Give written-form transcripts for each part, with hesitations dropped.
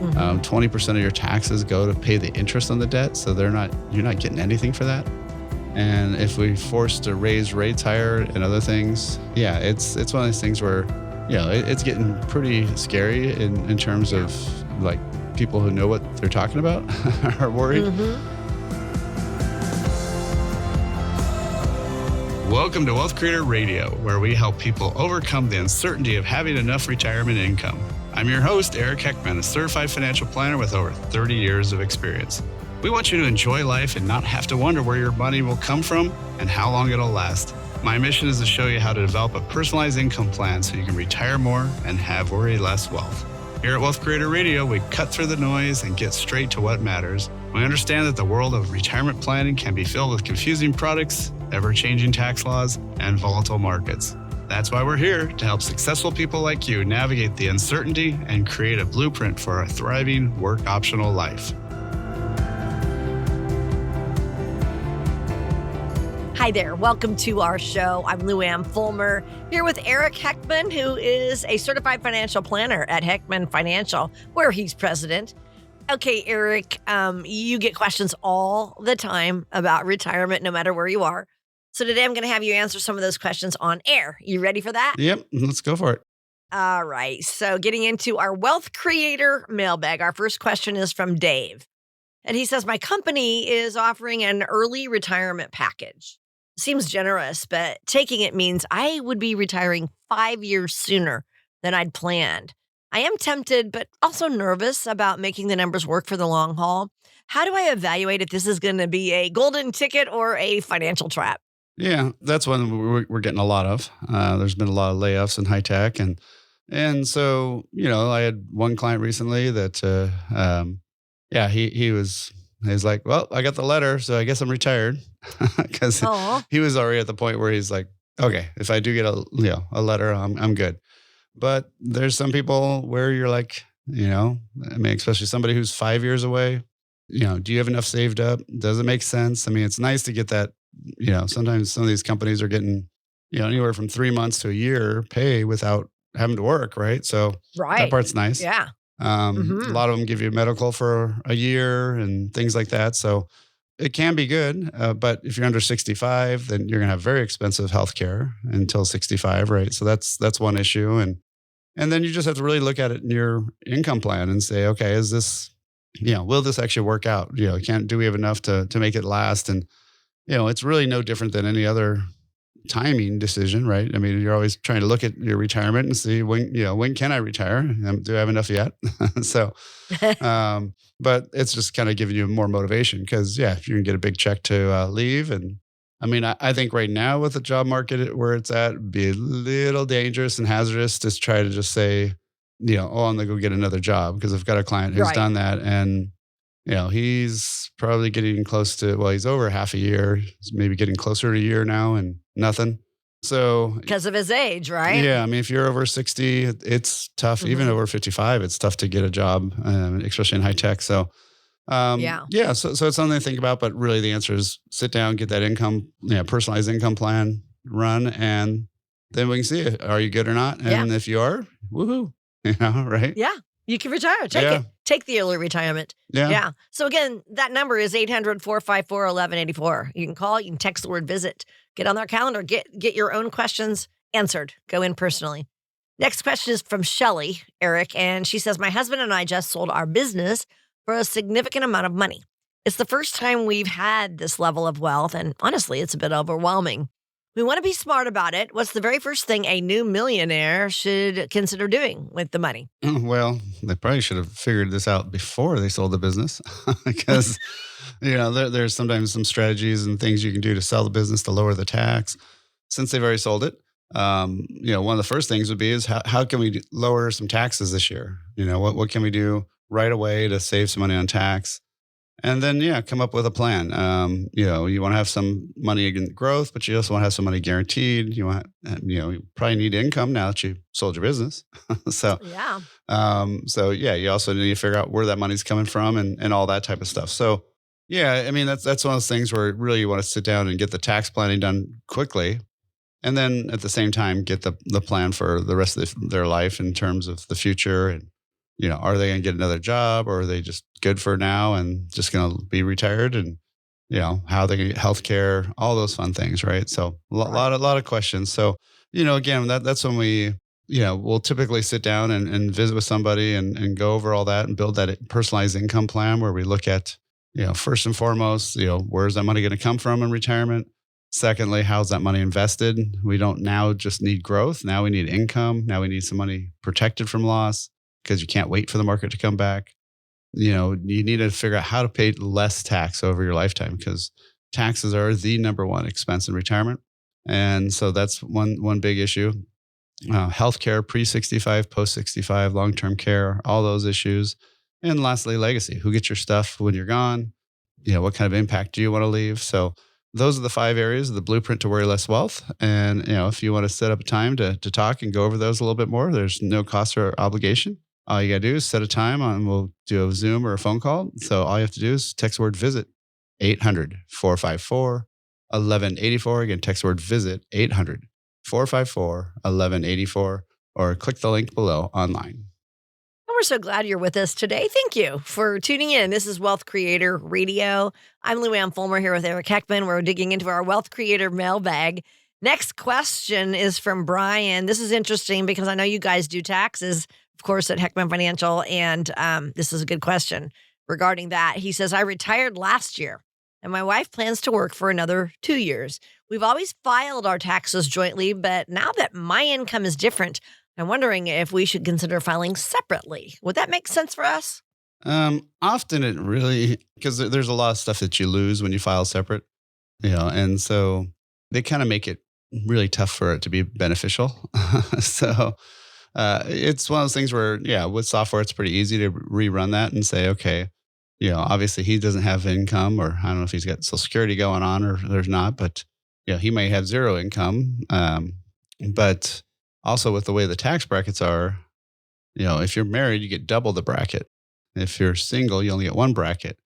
Mm-hmm. 20% of your taxes go to pay the interest on the debt. So you're not getting anything for that. And if we're forced to raise rates higher and other things, it's one of those things where, it's getting pretty scary in terms of like people who know what they're talking about are worried. Mm-hmm. Welcome to Wealth Creator Radio, where we help people overcome the uncertainty of having enough retirement income. I'm your host, Eric Heckman, a certified financial planner with over 30 years of experience. We want you to enjoy life and not have to wonder where your money will come from and how long it'll last. My mission is to show you how to develop a personalized income plan so you can retire more and have worry less wealth. Here at Wealth Creator Radio, we cut through the noise and get straight to what matters. We understand that the world of retirement planning can be filled with confusing products, ever-changing tax laws, and volatile markets. That's why we're here to help successful people like you navigate the uncertainty and create a blueprint for a thriving, work-optional life. Hi there. Welcome to our show. I'm Luann Fulmer here with Eric Heckman, who is a certified financial planner at Heckman Financial, where he's president. Okay, Eric, you get questions all the time about retirement, no matter where you are. So today I'm going to have you answer some of those questions on air. You ready for that? Yep, let's go for it. All right. So getting into our Wealth Creator mailbag, our first question is from Dave. And he says, my company is offering an early retirement package. Seems generous, but taking it means I would be retiring 5 years sooner than I'd planned. I am tempted, but also nervous about making the numbers work for the long haul. How do I evaluate if this is going to be a golden ticket or a financial trap? Yeah, that's one we're getting a lot of. There's been a lot of layoffs in high tech. And so, I had one client recently that, he's like, well, I got the letter, so I guess I'm retired. Because he was already at the point where he's like, okay, if I do get a letter, I'm good. But there's some people where you're like, especially somebody who's 5 years away, do you have enough saved up? Does it make sense? I mean, it's nice to get that, sometimes some of these companies are getting, anywhere from 3 months to a year pay without having to work. Right. So that part's nice. Yeah. A lot of them give you medical for a year and things like that. So it can be good. But if you're under 65, then you're going to have very expensive healthcare until 65. Right. So that's one issue. And then you just have to really look at it in your income plan and say, okay, is this, will this actually work out? Do we have enough to make it last? And, it's really no different than any other timing decision, right? I mean, you're always trying to look at your retirement and see when can I retire? Do I have enough yet? So, but it's just kind of giving you more motivation because, if you can get a big check to leave. And I mean, I think right now with the job market where it's at, it'd be a little dangerous and hazardous to try to just say, I'm going to go get another job because I've got a client who's done that. And, he's probably getting close to, he's over half a year. He's maybe getting closer to a year now and nothing. So because of his age, right? Yeah. I mean, if you're over 60, it's tough. Mm-hmm. Even over 55, it's tough to get a job, especially in high tech. So, so it's something to think about, but really the answer is sit down, get that income, personalized income plan run, and then we can see it. Are you good or not? And if you are, woohoo, right? Yeah. You can retire. Take it. Take the early retirement. Yeah. So again, that number is 800-454-1184. You can call, you can text the word visit, get on their calendar, get your own questions answered. Go in personally. Next question is from Shelly, Eric, and she says, my husband and I just sold our business for a significant amount of money. It's the first time we've had this level of wealth, and honestly, it's a bit overwhelming. We want to be smart about it. What's the very first thing a new millionaire should consider doing with the money? Well, they probably should have figured this out before they sold the business because, there's sometimes some strategies and things you can do to sell the business to lower the tax. Since they've already sold it, one of the first things would be is how can we lower some taxes this year? What can we do right away to save some money on tax? And then, come up with a plan. You want to have some money in growth, but you also want to have some money guaranteed. You probably need income now that you sold your business. So, you also need to figure out where that money's coming from and all that type of stuff. So, I mean, that's one of those things where really you want to sit down and get the tax planning done quickly. And then at the same time, get the plan for the rest of their life in terms of the future and are they going to get another job, or are they just good for now and just going to be retired? And, how they get health care, all those fun things. Right. So lot of questions. So, again, that's when we'll typically sit down and visit with somebody and go over all that and build that personalized income plan where we look at, first and foremost, where's that money going to come from in retirement? Secondly, how's that money invested? We don't now just need growth. Now we need income. Now we need some money protected from loss because you can't wait for the market to come back. You need to figure out how to pay less tax over your lifetime because taxes are the number one expense in retirement. And so that's one big issue. Healthcare, pre-65, post-65, long-term care, all those issues. And lastly, legacy. Who gets your stuff when you're gone? What kind of impact do you want to leave? So those are the 5 areas of the blueprint to worry less wealth. And, if you want to set up a time to talk and go over those a little bit more, there's no cost or obligation. All you got to do is set a time and we'll do a Zoom or a phone call. So all you have to do is text the word visit 800-454-1184. Again, text the word visit 800-454-1184 or click the link below online. We're so glad you're with us today. Thank you for tuning in. This is Wealth Creator Radio. I'm Lou Ann Fulmer here with Eric Heckman. We're digging into our Wealth Creator mailbag. Next question is from Brian. This is interesting because I know you guys do taxes, of course, at Heckman Financial, and this is a good question regarding that. He says, I retired last year, and my wife plans to work for another 2 years. We've always filed our taxes jointly, but now that my income is different, I'm wondering if we should consider filing separately. Would that make sense for us? Often it really, because there's a lot of stuff that you lose when you file separate, and so they kind of make it really tough for it to be beneficial. So it's one of those things where, with software, it's pretty easy to rerun that and say, okay, obviously he doesn't have income, or I don't know if he's got Social Security going on or there's not, but he may have zero income. But also with the way the tax brackets are, if you're married, you get double the bracket. If you're single, you only get one bracket.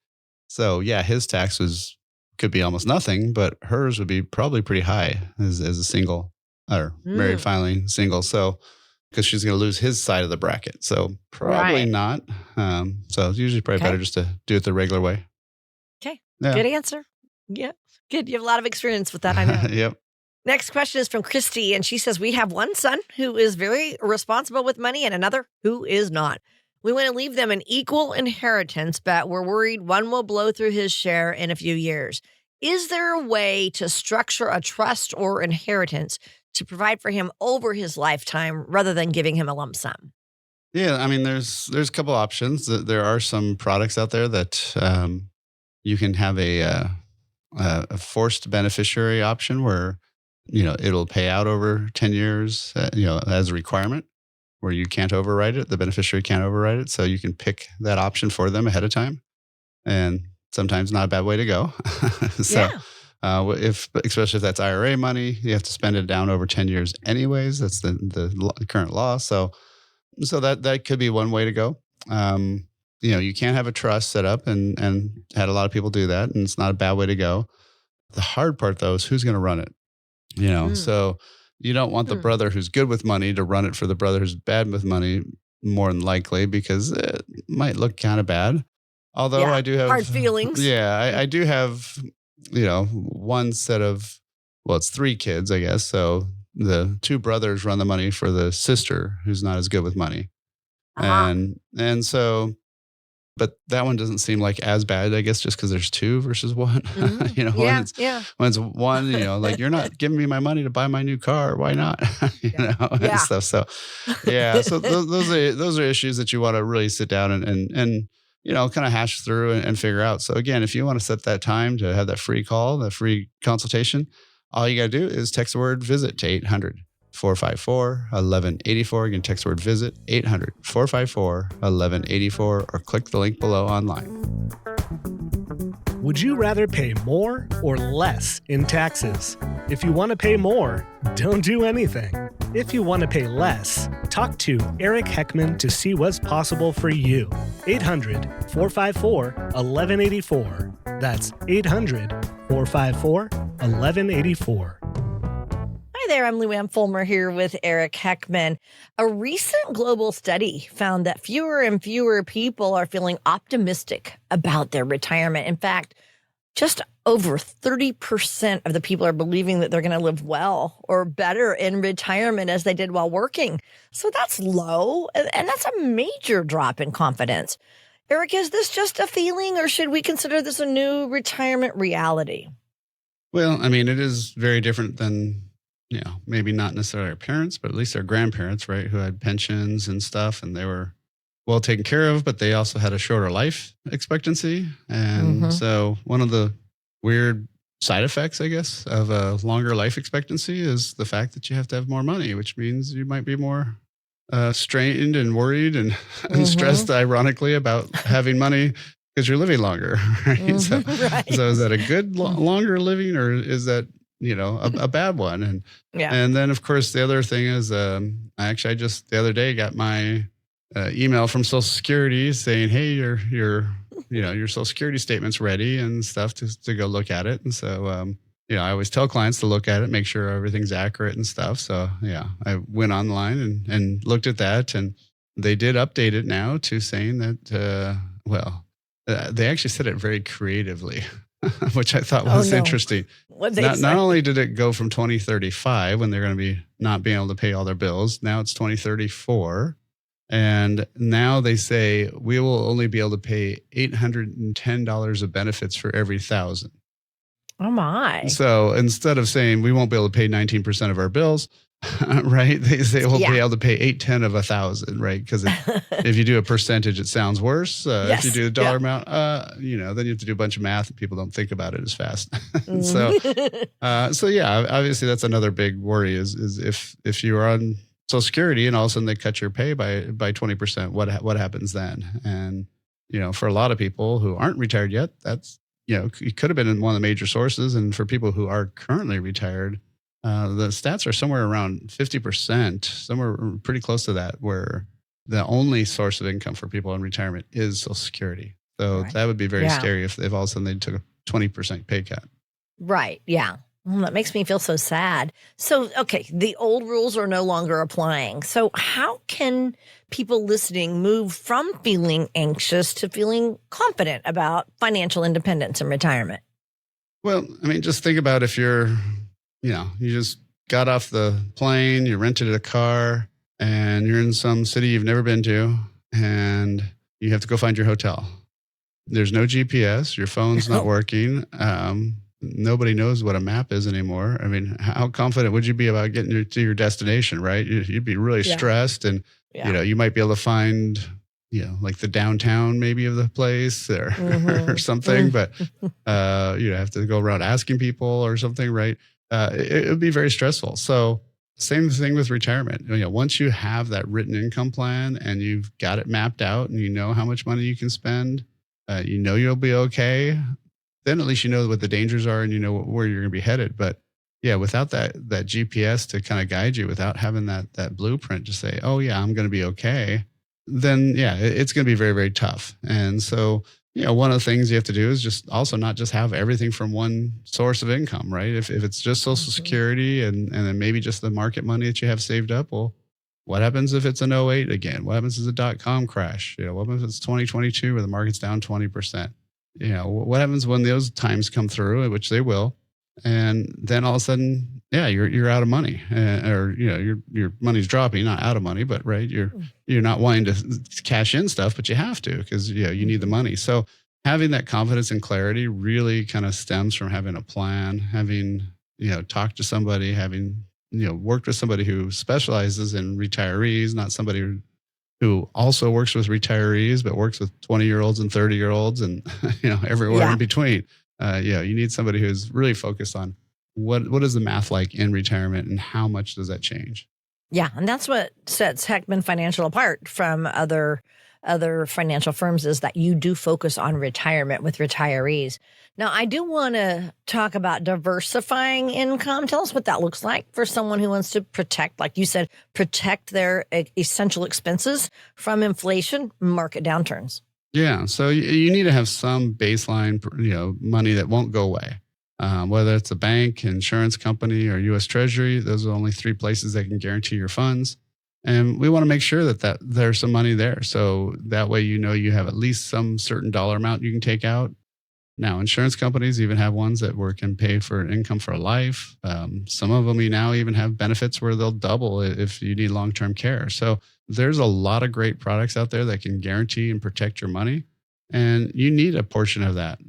So his taxes could be almost nothing, but hers would be probably pretty high as a single or married filing single. So because she's going to lose his side of the bracket. So probably not. So it's usually probably better just to do it the regular way. Okay. Yeah. Good answer. Yeah. Good. You have a lot of experience with that, I know. Yep. Next question is from Christy, and she says, we have one son who is very responsible with money and another who is not. We want to leave them an equal inheritance, but we're worried one will blow through his share in a few years. Is there a way to structure a trust or inheritance to provide for him over his lifetime rather than giving him a lump sum? Yeah, I mean, there's a couple options. There are some products out there that you can have a forced beneficiary option where it'll pay out over 10 years, as a requirement where you can't override it. The beneficiary can't override it. So you can pick that option for them ahead of time. And sometimes not a bad way to go. So especially if that's IRA money, you have to spend it down over 10 years anyways. That's the current law. So that could be one way to go. You can't have a trust set up and had a lot of people do that. And it's not a bad way to go. The hard part though is who's going to run it. So you don't want the brother who's good with money to run it for the brother who's bad with money, more than likely, because it might look kind of bad. Although I do have hard feelings. Yeah, I do have, one set of, it's 3 kids, I guess. So the 2 brothers run the money for the sister who's not as good with money. And so, but that one doesn't seem like as bad, I guess, just because there's 2 versus 1. When it's 1, like, you're not giving me my money to buy my new car. Why not? And stuff. So, so those are issues that you want to really sit down and kind of hash through and figure out. So again, if you want to set that time to have that free call, that free consultation, all you got to do is text the word visit to 800-454-1184. Again, text the word visit 800-454-1184 or click the link below online. Would you rather pay more or less in taxes? If you want to pay more, don't do anything. If you want to pay less, talk to Eric Heckman to see what's possible for you. 800-454-1184. That's 800-454-1184. Hi there, I'm Lou Ann Fulmer here with Eric Heckman. A recent global study found that fewer and fewer people are feeling optimistic about their retirement. In fact, just over 30% of the people are believing that they're going to live well or better in retirement as they did while working. So that's low, and that's a major drop in confidence. Eric, is this just a feeling, or should we consider this a new retirement reality? Well, I mean, it is very different than, maybe not necessarily our parents, but at least our grandparents, right, who had pensions and stuff, and they were well taken care of, but they also had a shorter life expectancy. And so one of the weird side effects, I guess, of a longer life expectancy is the fact that you have to have more money, which means you might be more strained and worried and stressed, ironically, about having money because you're living longer, right? So, Right. so is that a good longer living, or is that a bad one? And then of course the other thing is, I just the other day got my email from Social Security saying, "Hey, your Social Security statement's ready and stuff to go look at it." And so I always tell clients to look at it, make sure everything's accurate and stuff. So I went online and looked at that, and they did update it now to saying that they actually said it very creatively, which I thought was interesting. Not only did it go from 2035 when they're going to be not being able to pay all their bills, now it's 2034. And now they say we will only be able to pay $810 of benefits for every 1,000. Oh my. So instead of saying we won't be able to pay 19% of our bills, right? They say we'll be able to pay 810 of 1,000, right? Because if you do a percentage, it sounds worse. If you do a dollar amount, then you have to do a bunch of math, and people don't think about it as fast. So obviously that's another big worry is if you are on Social Security and all of a sudden they cut your pay by 20%, what happens then? And for a lot of people who aren't retired yet, that's it could have been one of the major sources. And for people who are currently retired, the stats are somewhere around 50%, somewhere pretty close to that, where the only source of income for people in retirement is Social Security. So that would be very scary if all of a sudden they took a 20% pay cut. Right. Yeah. Well, that makes me feel so sad. So, okay, the old rules are no longer applying. So how can people listening move from feeling anxious to feeling confident about financial independence and retirement? Well, I mean, just think about if you're, you just got off the plane, you rented a car, and you're in some city you've never been to, and you have to go find your hotel. There's no GPS, your phone's not working. Nobody knows what a map is anymore. I mean, how confident would you be about getting to your destination, right? You'd be really stressed, and you might be able to find, like the downtown maybe of the place or something, but you have to go around asking people or something, right? It would be very stressful. So same thing with retirement. Once you have that written income plan and you've got it mapped out and you know how much money you can spend, you'll be okay. Then at least you know what the dangers are and you know where you're going to be headed. But without that GPS to kind of guide you, without having that blueprint to say, oh yeah, I'm going to be okay, then it's going to be very, very tough. And so, one of the things you have to do is just also not just have everything from one source of income, right? If it's just Social Security and then maybe just the market money that you have saved up, well, what happens if it's an '08 again? What happens if it's a .com crash? What happens if it's 2022 where the market's down 20%? What happens when those times come through, which they will, and then all of a sudden, you're out of money, or your money's dropping, not out of money, but right, you're not wanting to cash in stuff, but you have to because you need the money. So having that confidence and clarity really kind of stems from having a plan, having talked to somebody, having worked with somebody who specializes in retirees, not somebody who also works with retirees, but works with 20-year-olds and 30-year-olds and, everywhere in between. You need somebody who's really focused on what is the math like in retirement and how much does that change? Yeah. And that's what sets Heckman Financial apart from other financial firms, is that you do focus on retirement with retirees. Now, I do want to talk about diversifying income. Tell us what that looks like for someone who wants to protect, like you said, protect their essential expenses from inflation, market downturns. Yeah. So you need to have some baseline, money that won't go away. Whether it's a bank, insurance company, or U.S. Treasury, those are only 3 places that can guarantee your funds. And we want to make sure that there's some money there. So that way, you have at least some certain dollar amount you can take out. Now, insurance companies even have ones that can pay for income for life. Some of them now even have benefits where they'll double it if you need long-term care. So there's a lot of great products out there that can guarantee and protect your money. And you need a portion of that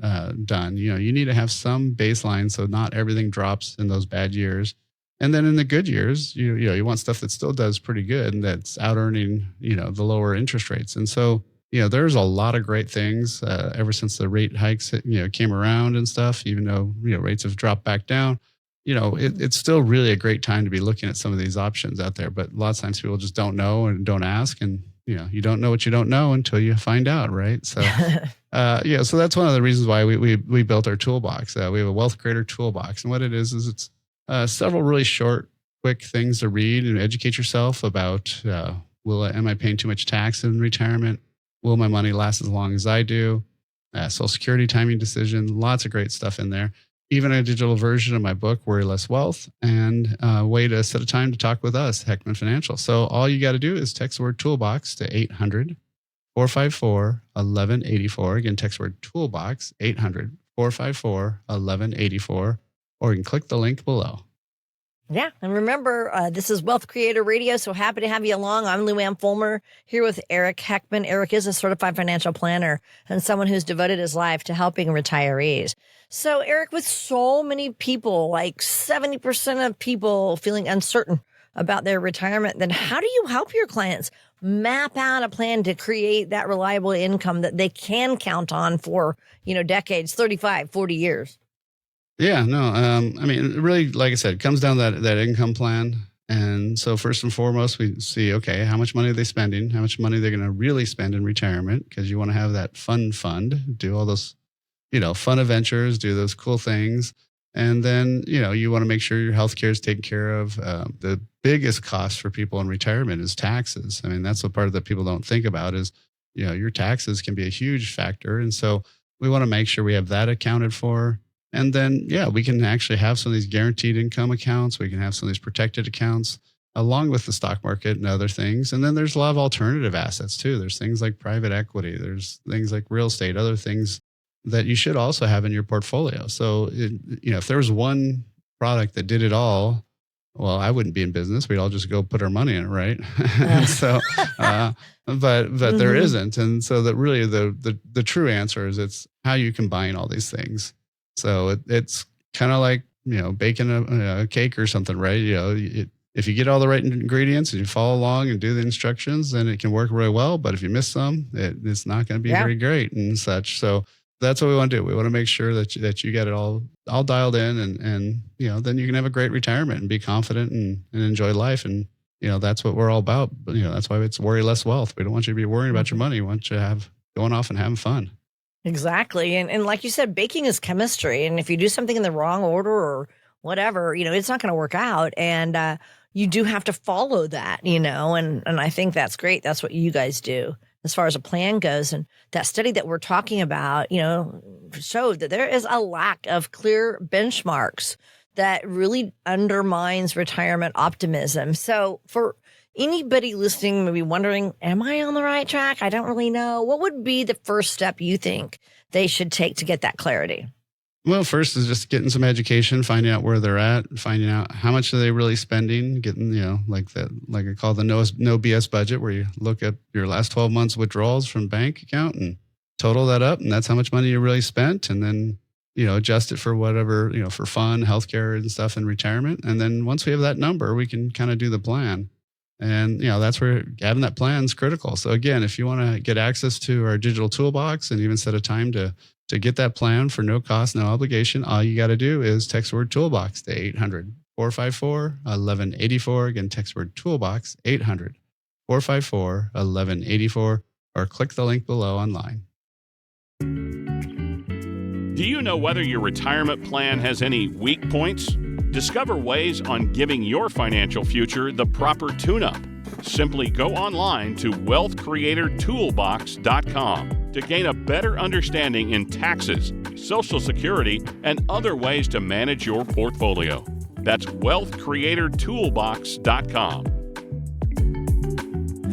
done. You need to have some baseline so not everything drops in those bad years. And then in the good years, you want stuff that still does pretty good and that's out earning, the lower interest rates. And so, there's a lot of great things ever since the rate hikes, came around and stuff, even though, rates have dropped back down. It's still really a great time to be looking at some of these options out there. But a lot of times people just don't know and don't ask. And, you don't know what you don't know until you find out, right? So, so that's one of the reasons why we built our toolbox. We have a Wealth Creator Toolbox. And what it is it's several really short, quick things to read and educate yourself about, am I paying too much tax in retirement? Will my money last as long as I do? Social Security timing decision, lots of great stuff in there. Even a digital version of my book, Worry Less Wealth, and a way to set a time to talk with us, Heckman Financial. So all you got to do is text the word toolbox to 800-454-1184. Again, text the word toolbox, 800-454-1184, or you can click the link below. Yeah. And remember, this is Wealth Creator Radio. So happy to have you along. I'm Lou Ann Fulmer here with Eric Heckman. Eric is a certified financial planner and someone who's devoted his life to helping retirees. So Eric, with so many people, like 70% of people feeling uncertain about their retirement, then how do you help your clients map out a plan to create that reliable income that they can count on for, decades, 35, 40 years? Yeah, no. Really, like I said, it comes down to that income plan. And so first and foremost, we see, okay, how much money are they spending? How much money they're going to really spend in retirement? Because you want to have that fund, do all those, fun adventures, do those cool things. And then, you want to make sure your healthcare is taken care of. The biggest cost for people in retirement is taxes. That's the part that people don't think about is, your taxes can be a huge factor. And so we want to make sure we have that accounted for. And then, we can actually have some of these guaranteed income accounts. We can have some of these protected accounts along with the stock market and other things. And then there's a lot of alternative assets too. There's things like private equity. There's things like real estate, other things that you should also have in your portfolio. So, if there was one product that did it all, well, I wouldn't be in business. We'd all just go put our money in it, right? But there isn't. And so that really the true answer is it's how you combine all these things. So it's kind of like, baking a cake or something, right? If you get all the right ingredients and you follow along and do the instructions, then it can work really well. But if you miss some, it's not going to be very great and such. So that's what we want to do. We want to make sure that you get it all dialed in and then you can have a great retirement and be confident and enjoy life. And, that's what we're all about. But, that's why it's worry less wealth. We don't want you to be worrying about your money. We want you to have going off and having fun. Exactly. And like you said, baking is chemistry. And if you do something in the wrong order or whatever, it's not going to work out. And you do have to follow that, and I think that's great. That's what you guys do as far as a plan goes. And that study that we're talking about, showed that there is a lack of clear benchmarks that really undermines retirement optimism. So for anybody listening maybe wondering, am I on the right track? I don't really know. What would be the first step you think they should take to get that clarity? Well, first is just getting some education, finding out where they're at, finding out how much are they really spending, getting, like I call the no BS budget, where you look at your last 12 months withdrawals from bank account and total that up. And that's how much money you really spent. And then, adjust it for whatever, for fun, healthcare and stuff in retirement. And then once we have that number, we can kind of do the plan. And, that's where having that plan is critical. So again, if you want to get access to our digital toolbox and even set a time to get that plan for no cost, no obligation, all you got to do is text the word toolbox to 800-454-1184. Again, text the word toolbox, 800-454-1184, or click the link below online. Do you know whether your retirement plan has any weak points? Discover ways on giving your financial future the proper tune-up. Simply go online to wealthcreatortoolbox.com to gain a better understanding in taxes, Social Security, and other ways to manage your portfolio. That's wealthcreatortoolbox.com.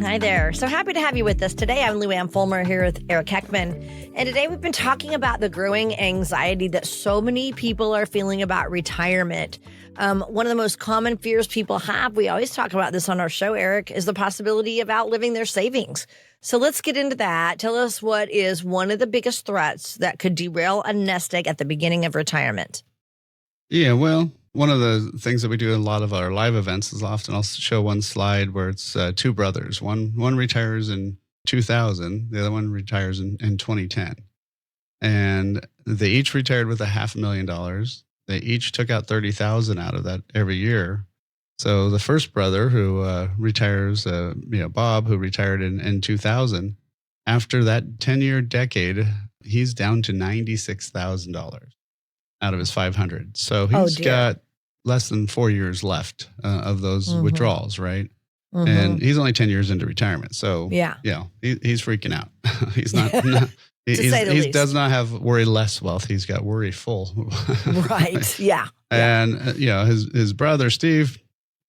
Hi there. So happy to have you with us today. I'm Lou Ann Fulmer here with Eric Heckman. And today we've been talking about the growing anxiety that so many people are feeling about retirement. One of the most common fears people have, we always talk about this on our show, Eric, is the possibility of outliving their savings. So let's get into that. Tell us what is one of the biggest threats that could derail a nest egg at the beginning of retirement. Yeah, well, one of the things that we do in a lot of our live events is often I'll show one slide where it's two brothers. One retires in 2000, the other one retires in 2010. And they each retired with $500,000. They each took out $30,000 out of that every year. So the first brother who retires, Bob, who retired in 2000, after that 10-year decade, he's down to $96,000 out of his 500. So he's got less than 4 years left of those withdrawals, right? Mm-hmm. And he's only 10 years into retirement. So he's freaking out. He's not he does not have worry less wealth. He's got worry full. Right. Yeah. And his brother Steve,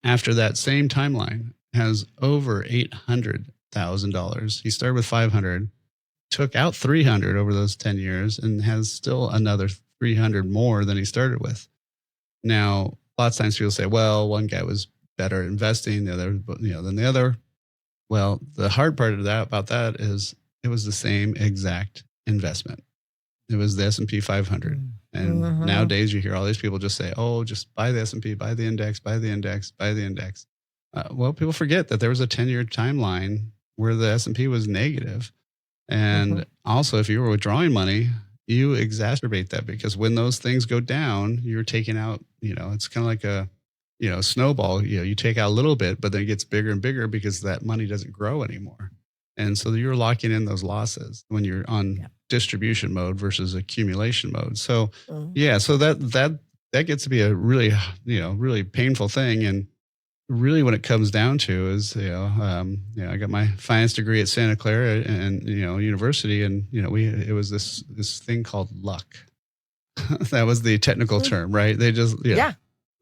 after that same timeline, has over $800,000. He started with 500, took out 300 over those 10 years, and has still another 300 more than he started with. Now, lots of times people say, well, one guy was better at investing than the other. Well, the hard part about that is it was the same exact investment. It was the S&P 500. And nowadays you hear all these people just say, oh, just buy the S&P, buy the index, buy the index, buy the index. Well, people forget that there was a 10-year timeline where the S&P was negative. And also, if you were withdrawing money, you exacerbate that because when those things go down, you're taking out, it's kind of like a, snowball. You take out a little bit, but then it gets bigger and bigger because that money doesn't grow anymore. And so you're locking in those losses when you're on distribution mode versus accumulation mode. So, so that gets to be a really, really painful thing. And really what it comes down to is, I got my finance degree at Santa Clara and, university. And, it was this thing called luck. That was the technical term, right? They just,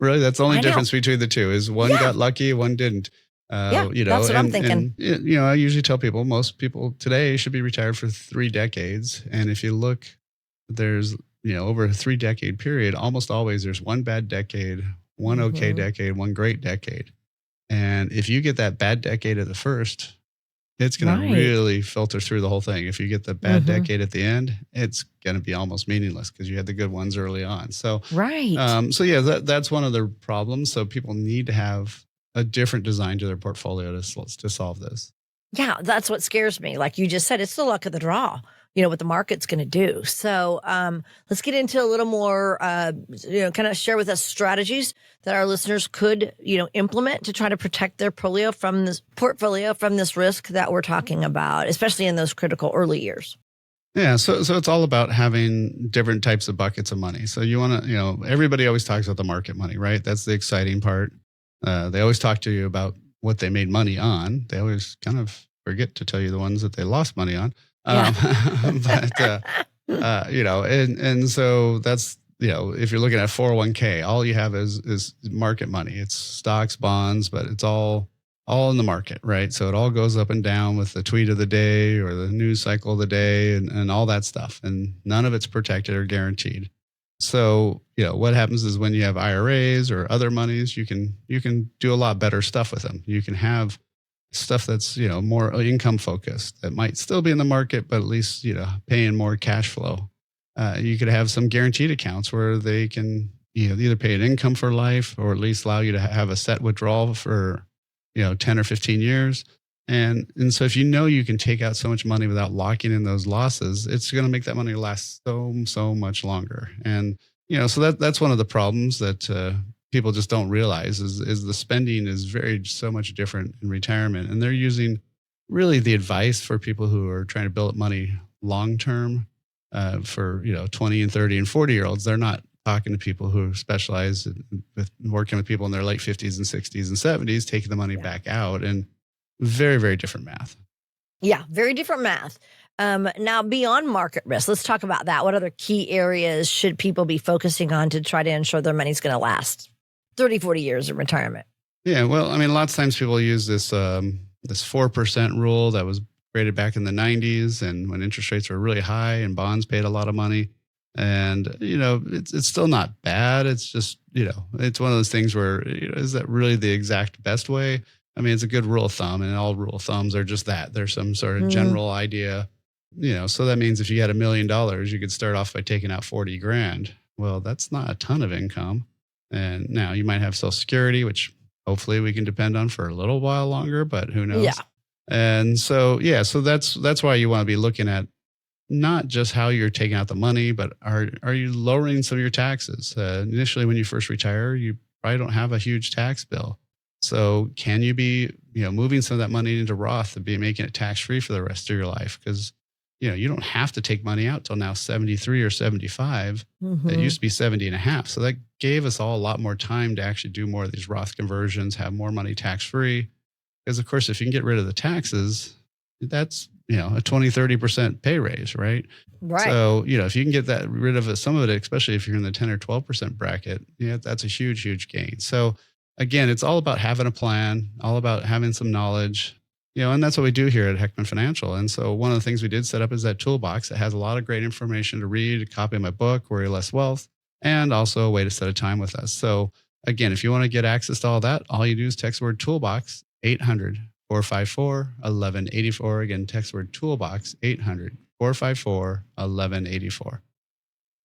really, that's the only difference between the two is one got lucky, one didn't. That's what I'm thinking. And, I usually tell people, most people today should be retired for 3 decades. And if you look, there's, over a 3-decade period, almost always there's one bad decade, one okay decade, one great decade. And if you get that bad decade at the first, it's going to really filter through the whole thing. If you get the bad decade at the end, it's going to be almost meaningless because you had the good ones early on. So, that's one of the problems. So people need to have a different design to their portfolio to solve this. Yeah, that's what scares me. Like you just said, it's the luck of the draw, what the market's going to do. So let's get into a little more, kind of share with us strategies that our listeners could, implement to try to protect their portfolio from this risk that we're talking about, especially in those critical early years. Yeah, so it's all about having different types of buckets of money. So you want to, everybody always talks about the market money, right? That's the exciting part. They always talk to you about what they made money on. They always kind of forget to tell you the ones that they lost money on. And so that's, if you're looking at 401k, all you have is market money. It's stocks, bonds, but it's all in the market, right? So it all goes up and down with the tweet of the day or the news cycle of the day and all that stuff. And none of it's protected or guaranteed. So, what happens is when you have IRAs or other monies, you can do a lot better stuff with them. You can have stuff that's, more income focused that might still be in the market, but at least, paying more cash flow. You could have some guaranteed accounts where they can, either pay an income for life or at least allow you to have a set withdrawal for, 10 or 15 years. And so if you can take out so much money without locking in those losses, it's going to make that money last so much longer. And, so that's one of the problems that people just don't realize is the spending is so much different in retirement. And they're using really the advice for people who are trying to build up money long-term for, 20 and 30 and 40-year-olds. They're not talking to people who specialize with working with people in their late 50s and 60s and 70s, taking the money back out. And very, very different math. Yeah, very different math. Now, beyond market risk, let's talk about that. What other key areas should people be focusing on to try to ensure their money's going to last 30, 40 years in retirement? Yeah, well, I mean, lots of times people use this 4% rule that was created back in the 90s, and when interest rates were really high and bonds paid a lot of money. And, it's still not bad. It's just, it's one of those things where, is that really the exact best way? I mean, it's a good rule of thumb, and all rule of thumbs are just that. There's some sort of general idea, so that means if you had $1 million, you could start off by taking out 40 grand. Well, that's not a ton of income. And now you might have Social Security, which hopefully we can depend on for a little while longer, but who knows? Yeah. And so, so that's why you want to be looking at not just how you're taking out the money, but are you lowering some of your taxes? Initially, when you first retire, you probably don't have a huge tax bill. So can you be, moving some of that money into Roth and be making it tax-free for the rest of your life? Because, you don't have to take money out till now 73 or 75. Mm-hmm. It used to be 70 and a half. So that gave us all a lot more time to actually do more of these Roth conversions, have more money tax-free. Because, of course, if you can get rid of the taxes, that's, a 20, 30% pay raise, right? Right. So, if you can get rid of some of it, especially if you're in the 10 or 12% bracket, that's a huge, huge gain. So, again, it's all about having a plan, all about having some knowledge, and that's what we do here at Heckman Financial. And so one of the things we did set up is that toolbox that has a lot of great information to read, a copy of my book, Worry Less Wealth, and also a way to set a time with us. So again, if you want to get access to all that, all you do is text the word toolbox, 800-454-1184. Again, text the word toolbox, 800-454-1184.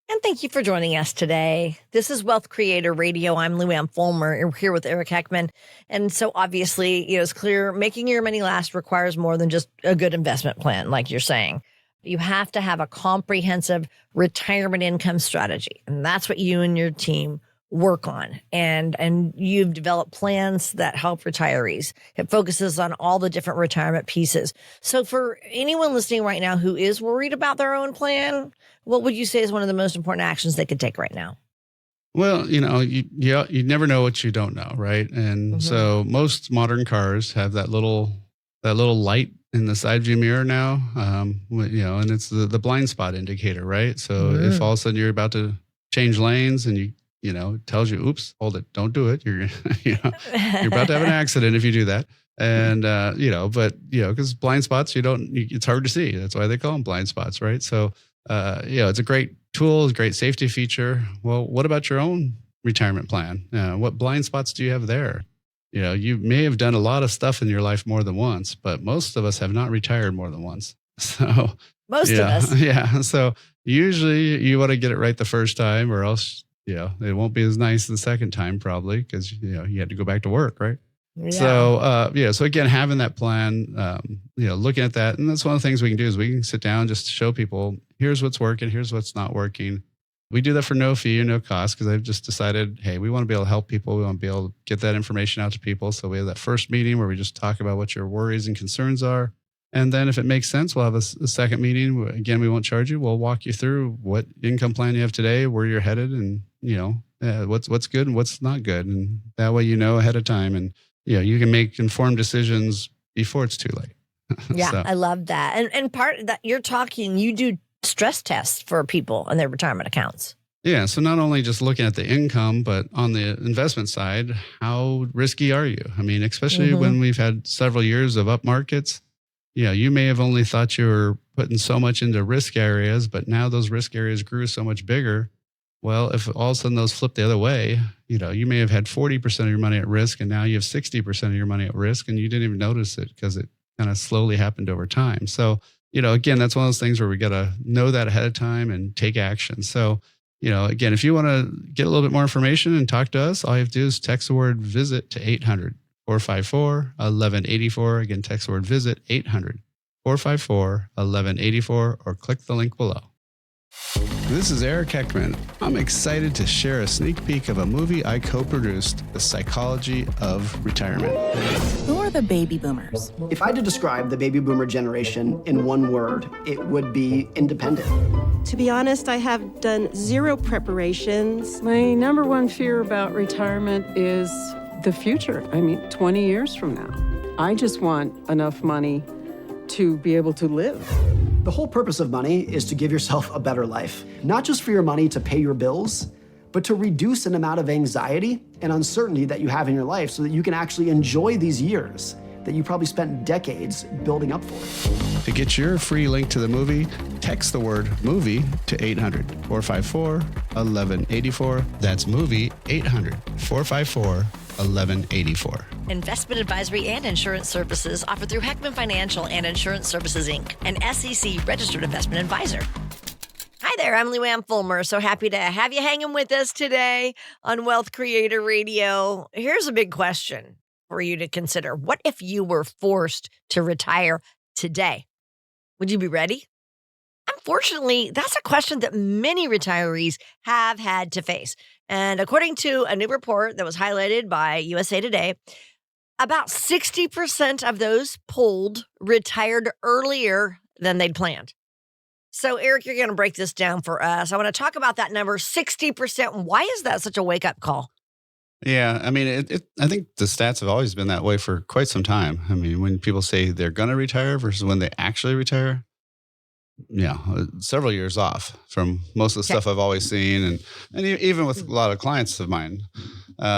And thank you for joining us today. This is Wealth Creator Radio. I'm Lou Ann Fulmer. We're here with Eric Heckman. And so obviously, it's clear making your money last requires more than just a good investment plan, like you're saying. You have to have a comprehensive retirement income strategy. And that's what you and your team work on. And you've developed plans that help retirees. It focuses on all the different retirement pieces. So for anyone listening right now who is worried about their own plan, what would you say is one of the most important actions they could take right now? Well, you never know what you don't know, right? And so most modern cars have that little light in the side view mirror now, and it's the blind spot indicator, right? So if all of a sudden you're about to change lanes and it tells you, oops, hold it, don't do it. You're, you're about to have an accident if you do that. And, because blind spots, it's hard to see. That's why they call them blind spots, right? So, it's a great tool, a great safety feature. Well, what about your own retirement plan? What blind spots do you have there? You may have done a lot of stuff in your life more than once, but most of us have not retired more than once. So most of us. Yeah. So usually you want to get it right the first time, or else, it won't be as nice the second time probably because, you had to go back to work, right? Yeah. So, so again, having that plan, looking at that, and that's one of the things we can do is we can sit down just to show people, here's what's working, here's what's not working. We do that for no fee or no cost because I've just decided, hey, we want to be able to help people. We want to be able to get that information out to people. So we have that first meeting where we just talk about what your worries and concerns are. And then if it makes sense, we'll have a second meeting. Again, we won't charge you. We'll walk you through what income plan you have today, where you're headed, and, what's good and what's not good. And that way, ahead of time. And, you can make informed decisions before it's too late. Yeah, so. I love that. And part of that, you do stress tests for people and their retirement accounts. Yeah. So not only just looking at the income, but on the investment side, how risky are you? I mean, especially when we've had several years of up markets, you may have only thought you were putting so much into risk areas, but now those risk areas grew so much bigger. Well, if all of a sudden those flip the other way, you may have had 40% of your money at risk and now you have 60% of your money at risk and you didn't even notice it because it kind of slowly happened over time. So, again, that's one of those things where we got to know that ahead of time and take action. So, again, if you want to get a little bit more information and talk to us, all you have to do is text the word visit to 800-454-1184. Again, text the word visit, 800-454-1184, or click the link below. This is Eric Heckman. I'm excited to share a sneak peek of a movie I co-produced, The Psychology of Retirement. Who are the baby boomers? If I had to describe the baby boomer generation in one word, it would be independent. To be honest, I have done zero preparations. My number one fear about retirement is the future. 20 years from now. I just want enough money to be able to live. The whole purpose of money is to give yourself a better life, not just for your money to pay your bills, but to reduce an amount of anxiety and uncertainty that you have in your life so that you can actually enjoy these years that you probably spent decades building up for. To get your free link to the movie, text the word movie to 800-454-1184. That's movie 800-454-1184. Investment advisory and insurance services offered through Heckman Financial and Insurance Services, Inc., an SEC registered investment advisor. Hi there, I'm Luann Fulmer. So happy to have you hanging with us today on Wealth Creator Radio. Here's a big question for you to consider. What if you were forced to retire today? Would you be ready? Unfortunately, that's a question that many retirees have had to face. And according to a new report that was highlighted by USA Today, about 60% of those polled retired earlier than they'd planned. So, Eric, you're going to break this down for us. I want to talk about that number, 60%. Why is that such a wake-up call? Yeah, I mean, I think the stats have always been that way for quite some time. I mean, when people say they're going to retire versus when they actually retire, several years off from most of the stuff I've always seen. And even with a lot of clients of mine,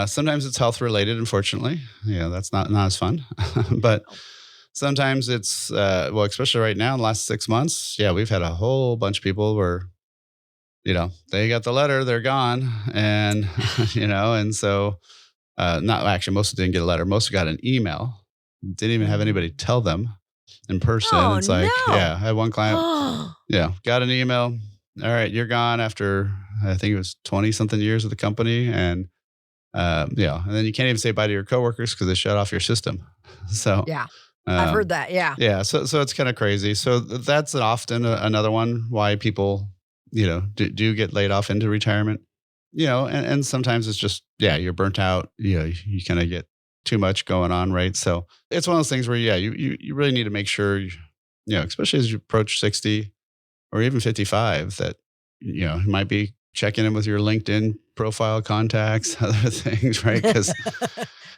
sometimes it's health related, unfortunately. That's not as fun. But sometimes it's, especially right now in the last 6 months, we've had a whole bunch of people where, they got the letter, they're gone. And, and so not actually, most didn't get a letter. Most got an email. Didn't even have anybody tell them in person. Oh, it's like, no. I had one client, got an email. All right, you're gone after, I think it was 20 something years with the company. And, and then you can't even say bye to your coworkers because they shut off your system. So, I've heard that. Yeah. Yeah. So it's kind of crazy. So that's often another one why people, do get laid off into retirement, and sometimes it's just, you're burnt out. You kind of get too much going on. Right. So it's one of those things where, you really need to make sure, especially as you approach 60 or even 55, that, you might be checking in with your LinkedIn profile contacts, other things, right? Because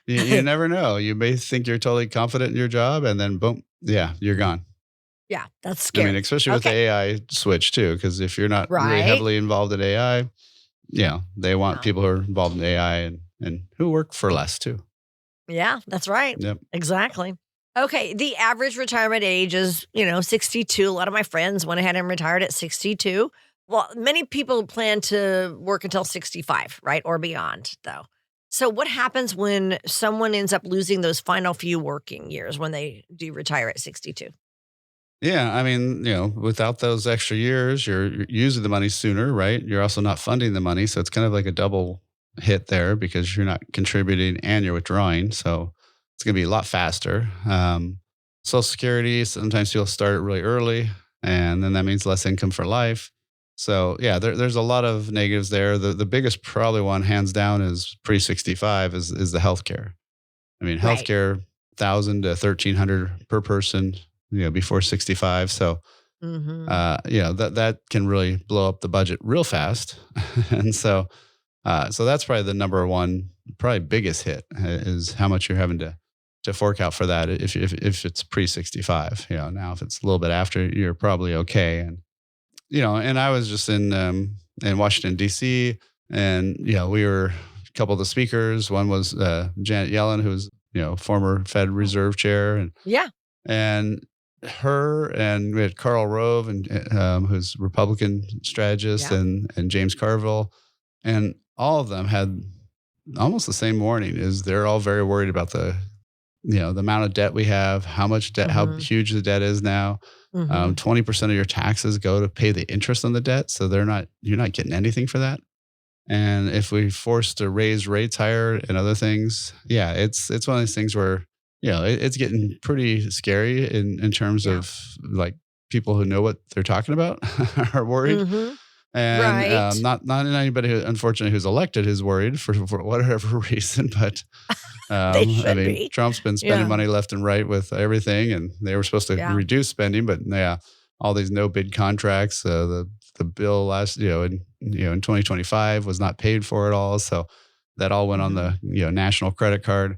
you never know. You may think you're totally confident in your job and then boom, you're gone. Yeah, that's scary. I mean, especially with the AI switch too, because if you're not really heavily involved in AI, they want people who are involved in AI and who work for less too. Yeah, that's right. Yep. Exactly. Okay, the average retirement age is, 62. A lot of my friends went ahead and retired at 62. Well, many people plan to work until 65, right? Or beyond, though. So what happens when someone ends up losing those final few working years when they do retire at 62? Yeah, I mean, without those extra years, you're using the money sooner, right? You're also not funding the money. So it's kind of like a double hit there because you're not contributing and you're withdrawing. So it's going to be a lot faster. Social Security, sometimes you'll start really early and then that means less income for life. So there's a lot of negatives there. The biggest probably one, hands down, is pre-65 is the healthcare. I mean, healthcare, $1,000 to $1,300 per person, before 65. So, that can really blow up the budget real fast. And so that's probably the number one, probably biggest hit is how much you're having to fork out for that. If it's pre-65, now if it's a little bit after, you're probably okay. And, and I was just in Washington, DC, and, we were a couple of the speakers. One was Janet Yellen, who was, former Fed Reserve Chair. And her, and we had Karl Rove, and who's Republican strategist, and James Carville. And all of them had almost the same warning, is they're all very worried about the amount of debt we have, how much debt, how huge the debt is now. 20% of your taxes go to pay the interest on the debt. So you're not getting anything for that. And if we forced to raise rates higher and other things, it's one of those things where, it's getting pretty scary in terms of like people who know what they're talking about are worried. And not anybody who, unfortunately, who's elected is worried for whatever reason. But be. Trump's been spending money left and right with everything, and they were supposed to reduce spending, but all these no bid contracts. The bill last in 2025 was not paid for at all, so that all went on the national credit card.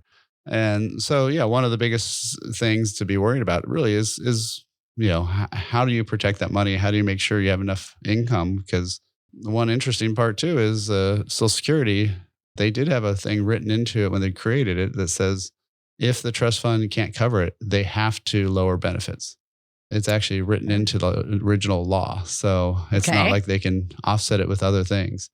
And so, yeah, one of the biggest things to be worried about really is how do you protect that money? How do you make sure you have enough income? Because the one interesting part too is Social Security. They did have a thing written into it when they created it that says if the trust fund can't cover it, they have to lower benefits. It's actually written into the original law. So it's not like they can offset it with other things.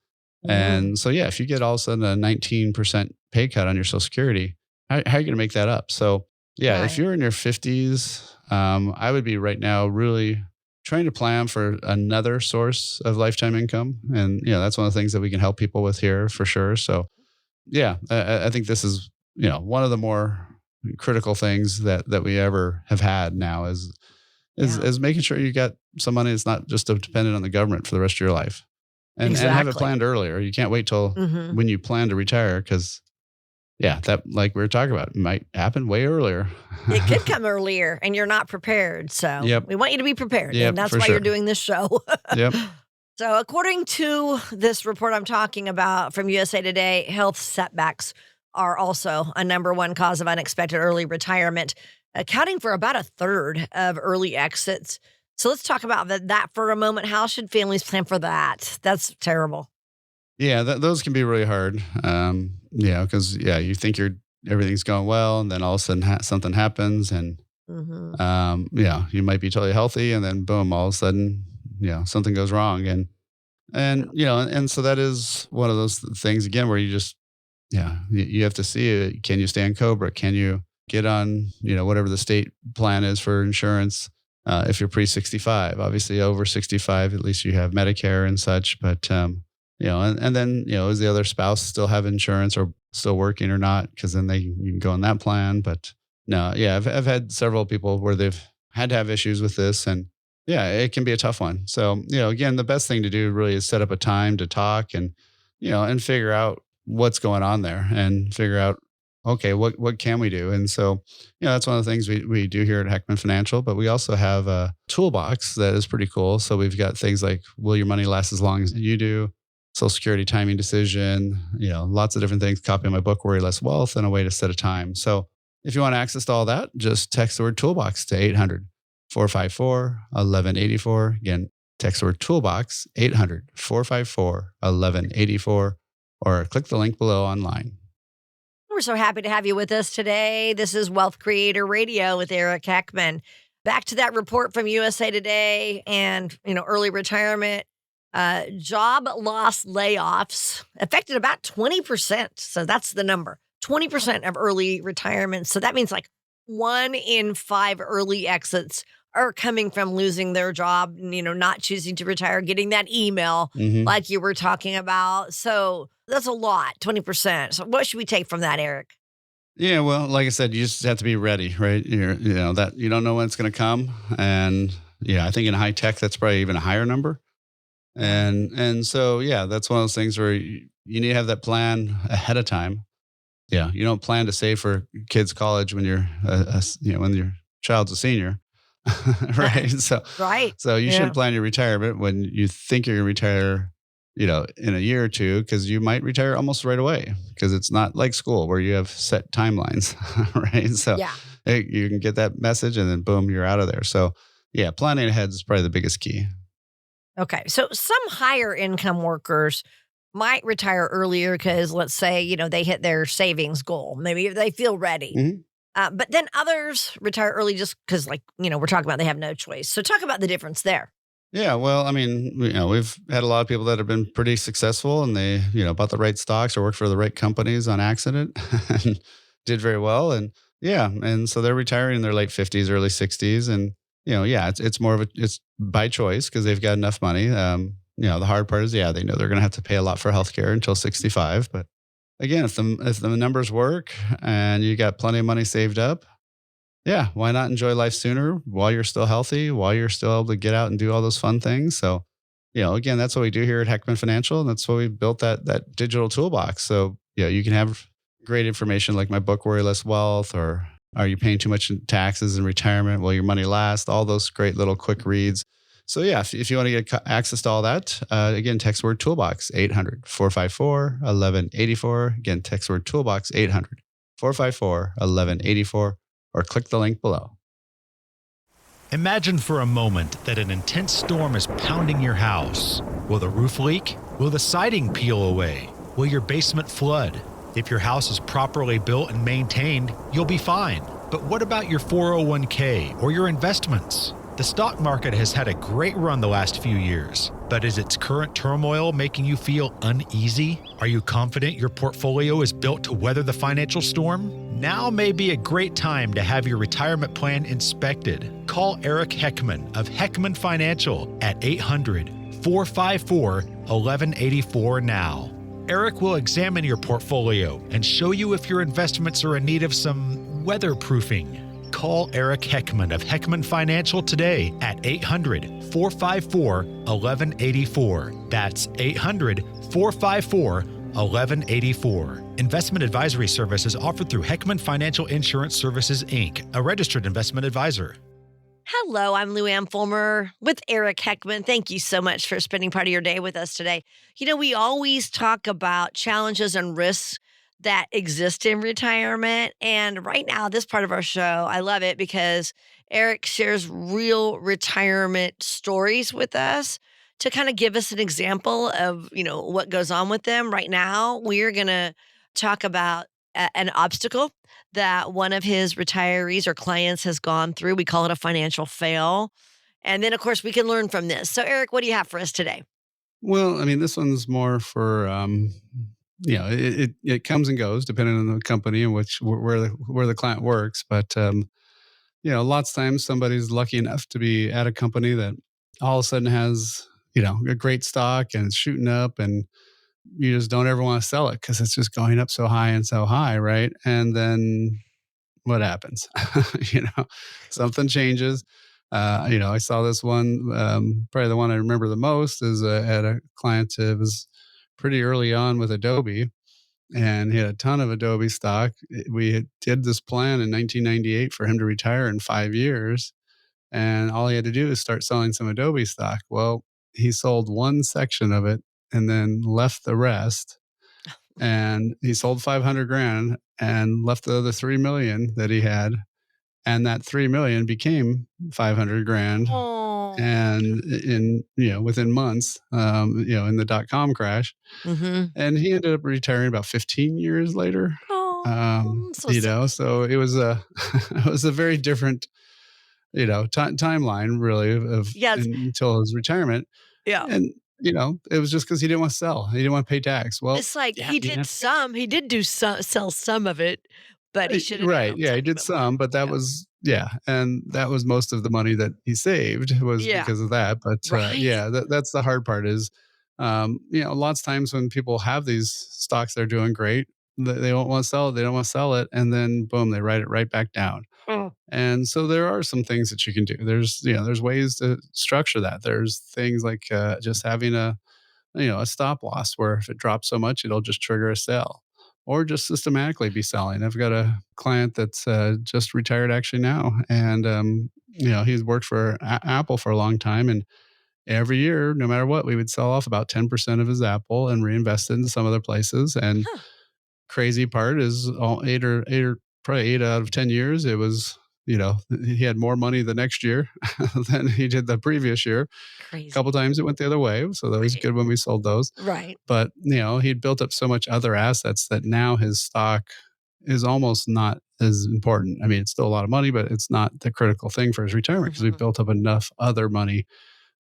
And so, yeah, if you get all of a sudden a 19% pay cut on your Social Security, how are you going to make that up? So, yeah, if you're in your 50s, I would be right now really trying to plan for another source of lifetime income. And, that's one of the things that we can help people with here for sure. So, yeah, I think this is, one of the more critical things that we ever have had now is making sure you got some money that's not just dependent on the government for the rest of your life. And have it planned earlier. You can't wait till when you plan to retire because, that, like we were talking about, might happen way earlier. It could come earlier and you're not prepared. So we want you to be prepared. And that's why you're doing this show. Yep. So according to this report I'm talking about from USA Today, health setbacks are also a number one cause of unexpected early retirement, accounting for about a third of early exits. So let's talk about that for a moment. How should families plan for that? That's terrible. Yeah, those can be really hard. Because you think everything's going well, and then all of a sudden something happens, and you might be totally healthy, and then boom, all of a sudden, something goes wrong, and so that is one of those things again where you just, you have to see it. Can you stay on COBRA? Can you get on, whatever the state plan is for insurance? If you're pre-65, obviously over 65, at least you have Medicare and such, but and then, is the other spouse still have insurance or still working or not? Because then you can go on that plan. But no, I've had several people where they've had to have issues with this, and it can be a tough one. So, again, the best thing to do really is set up a time to talk and figure out what's going on there and figure out, okay, what can we do? And so, that's one of the things we do here at Heckman Financial, but we also have a toolbox that is pretty cool. So we've got things like, will your money last as long as you do? Social Security timing decision, lots of different things, copy of my book, Worry Less Wealth, and a way to set a time. So if you want access to all that, just text the word toolbox to 800-454-1184. Again, text the word toolbox, 800-454-1184, or click the link below online. We're so happy to have you with us today. This is Wealth Creator Radio with Eric Heckman. Back to that report from USA Today and, early retirement. Job loss layoffs affected about 20%. So that's the number, 20% of early retirement. So that means like 1 in 5 early exits are coming from losing their job, not choosing to retire, getting that email like you were talking about. So that's a lot, 20%. So what should we take from that, Eric? Yeah, well, like I said, you just have to be ready, right? That you don't know when it's going to come. And I think in high tech, that's probably even a higher number. And so, that's one of those things where you need to have that plan ahead of time. Yeah. You don't plan to save for kids' college when you're, when your child's a senior. Right. So you shouldn't plan your retirement when you think you're going to retire, in a year or two, because you might retire almost right away because it's not like school where you have set timelines. Right. So you can get that message and then boom, you're out of there. So planning ahead is probably the biggest key. Okay. So some higher income workers might retire earlier because let's say, they hit their savings goal. Maybe they feel ready. But then others retire early just because we're talking about they have no choice. So talk about the difference there. Yeah. Well, I mean, we've had a lot of people that have been pretty successful and they, bought the right stocks or worked for the right companies on accident and did very well. And and so they're retiring in their late 50s, early 60s. And it's more of it's by choice because they've got enough money. The hard part is, they know they're going to have to pay a lot for healthcare until 65. But again, if the numbers work and you got plenty of money saved up, why not enjoy life sooner while you're still healthy, while you're still able to get out and do all those fun things. So, again, that's what we do here at Heckman Financial. And that's why we built that digital toolbox. So, you can have great information like my book, Worry Less Wealth, or are you paying too much in taxes in retirement? Will your money last? All those great little quick reads. So if you want to get access to all that, again, text word toolbox, 800-454-1184. Again, text word toolbox, 800-454-1184 or click the link below. Imagine for a moment that an intense storm is pounding your house. Will the roof leak? Will the siding peel away? Will your basement flood? If your house is properly built and maintained, you'll be fine. But what about your 401k or your investments? The stock market has had a great run the last few years, but is its current turmoil making you feel uneasy? Are you confident your portfolio is built to weather the financial storm? Now may be a great time to have your retirement plan inspected. Call Eric Heckman of Heckman Financial at 800-454-1184 now. Eric will examine your portfolio and show you if your investments are in need of some weatherproofing. Call Eric Heckman of Heckman Financial today at 800-454-1184. That's 800-454-1184. Investment advisory services offered through Heckman Financial Insurance Services, Inc., a registered investment advisor. Hello, I'm Lou Ann Fulmer with Eric Heckman. Thank you so much for spending part of your day with us today. You know, we always talk about challenges and risks that exist in retirement. And right now, this part of our show, I love it because Eric shares real retirement stories with us to kind of give us an example of, you know, what goes on with them. Right now, we're going to talk about an obstacle that one of his retirees or clients has gone through. We call it a financial fail. And then, of course, we can learn from this. So, Eric, what do you have for us today? Well, I mean, this one's more for, it comes and goes depending on the company and where the client works. But, lots of times somebody's lucky enough to be at a company that all of a sudden has, a great stock and it's shooting up and you just don't ever want to sell it because it's just going up so high, right? And then what happens? Something changes. I saw this one, probably the one I remember the most is at a client that was pretty early on with Adobe, and he had a ton of Adobe stock. We did this plan in 1998 for him to retire in 5 years, and all he had to do is start selling some Adobe stock. Well, he sold one section of it and then left the rest. And he sold 500 grand and left the other 3 million that he had. And that 3 million became 500 grand. Oh. And within months, in the .com crash. Mm-hmm. And he ended up retiring about 15 years later. So it was it was a very different, timeline really until his retirement. Yeah. And, it was just because he didn't want to sell. He didn't want to pay tax. Well, it's like he did sell some of it, but he should have. Right. Yeah, he did some, but that was, and that was most of the money that he saved was because of that. But that's the hard part is, lots of times when people have these stocks, they're doing great. They don't want to sell it. They don't want to sell it. And then boom, they write it right back down. And so there are some things that you can do. There's ways to structure that. There's things like just having a stop loss where if it drops so much, it'll just trigger a sell, or just systematically be selling. I've got a client that's just retired actually now, and he's worked for Apple for a long time, and every year, no matter what, we would sell off about 10% of his Apple and reinvest it into some other places. And crazy part is probably 8 out of 10 years, it was, he had more money the next year than he did the previous year. Crazy. A couple times it went the other way. So that was good when we sold those. Right. But, he'd built up so much other assets that now his stock is almost not as important. I mean, it's still a lot of money, but it's not the critical thing for his retirement because we built up enough other money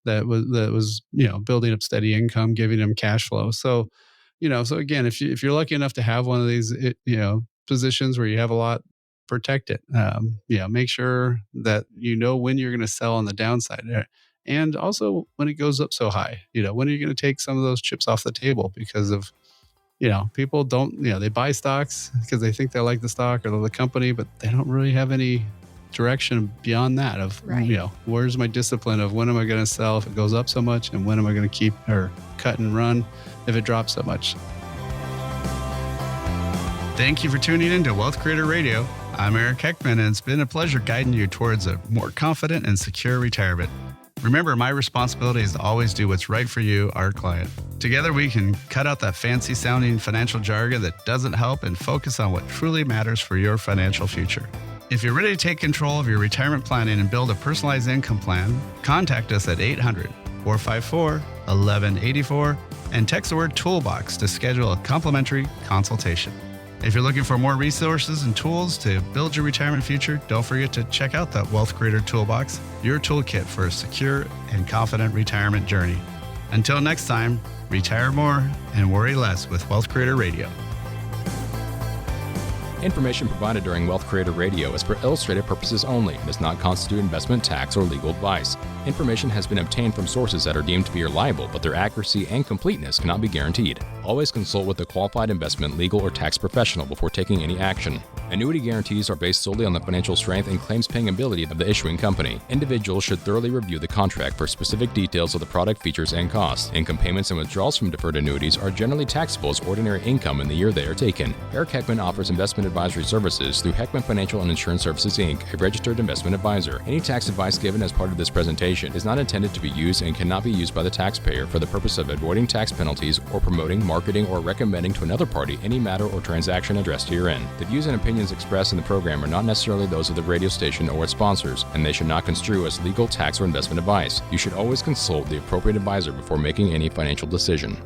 that was building up steady income, giving him cash flow. So, so again, if you're lucky enough to have one of these, positions where you have a lot, protect it. Make sure that when you're going to sell on the downside, and also when it goes up so high. When are you going to take some of those chips off the table because of, people don't, they buy stocks because they think they like the stock or the company, but they don't really have any direction beyond that of, where's my discipline of when am I going to sell if it goes up so much, and when am I going to keep or cut and run if it drops so much. Thank you for tuning in to Wealth Creator Radio. I'm Eric Heckman, and it's been a pleasure guiding you towards a more confident and secure retirement. Remember, my responsibility is to always do what's right for you, our client. Together, we can cut out that fancy-sounding financial jargon that doesn't help and focus on what truly matters for your financial future. If you're ready to take control of your retirement planning and build a personalized income plan, contact us at 800-454-1184 and text the word TOOLBOX to schedule a complimentary consultation. If you're looking for more resources and tools to build your retirement future, don't forget to check out that Wealth Creator Toolbox, your toolkit for a secure and confident retirement journey. Until next time, retire more and worry less with Wealth Creator Radio. Information provided during Wealth Creator Radio is for illustrative purposes only and does not constitute investment, tax, or legal advice. Information has been obtained from sources that are deemed to be reliable, but their accuracy and completeness cannot be guaranteed. Always consult with a qualified investment, legal, or tax professional before taking any action. Annuity guarantees are based solely on the financial strength and claims-paying ability of the issuing company. Individuals should thoroughly review the contract for specific details of the product features and costs. Income payments and withdrawals from deferred annuities are generally taxable as ordinary income in the year they are taken. Eric Heckman offers investment advisory services through Heckman Financial and Insurance Services, Inc., a registered investment advisor. Any tax advice given as part of this presentation is not intended to be used and cannot be used by the taxpayer for the purpose of avoiding tax penalties or promoting, marketing, or recommending to another party any matter or transaction addressed herein. The views and opinions expressed in the program are not necessarily those of the radio station or its sponsors, and they should not construe as legal, tax, or investment advice. You should always consult the appropriate advisor before making any financial decision.